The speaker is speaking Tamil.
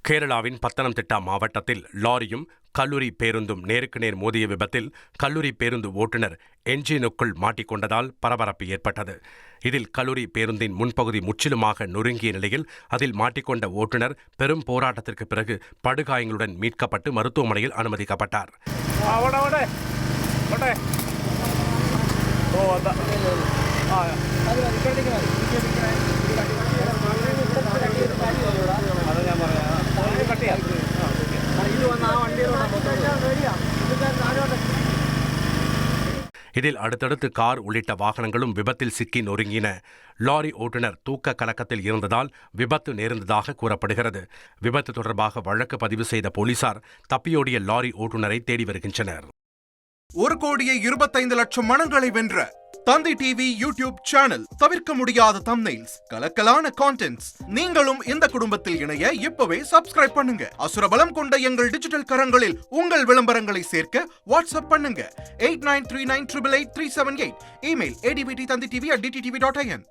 கேரளாவின் பத்தனம்திட்டா மாவட்டத்தில் லாரியும் கல்லூரி பேருந்தும் நேருக்கு நேர் மோதிய விபத்தில் கல்லூரி பேருந்து ஓட்டுநர் என்ஜினுக்குள் மாட்டிக்கொண்டதால் பரபரப்பு ஏற்பட்டது. இதில் கல்லூரி பேருந்தின் முன்பகுதி முற்றிலுமாக நொறுங்கிய நிலையில் அதில் மாட்டிக்கொண்ட ஓட்டுநர் பெரும் போராட்டத்திற்கு பிறகு படுகாயங்களுடன் மீட்கப்பட்டு மருத்துவமனையில் அனுமதிக்கப்பட்டார். இதில் அடுத்தடுத்து கார் உள்ளிட்ட வாகனங்களும் விபத்தில் சிக்கி நொறுங்கின. லாரி ஓட்டுநர் தூக்க கலக்கத்தில் இருந்ததால் விபத்து நேர்ந்ததாக கூறப்படுகிறது. விபத்து தொடர்பாக வழக்கு பதிவு செய்த போலீசார் தப்பியோடிய லாரி ஓட்டுநரை தேடி வருகின்றனர். 1,25,00,000 மனங்களை வென்ற தந்தி டிவி யூடியூப் சேனல். தவிர்க்க முடியாத தம்ப்நெயில்ஸ், கலக்கலான கான்டென்ட்ஸ். நீங்களும் இந்த குடும்பத்தில் இணைய இப்பவே சப்ஸ்கிரைப் பண்ணுங்க. அசுரபலம் கொண்ட எங்கள் டிஜிட்டல் கரங்களில் உங்கள் விளம்பரங்களை சேர்க்க வாட்ஸ்அப் பண்ணுங்க. 8939888378. Email advtthanditv@dttv.in.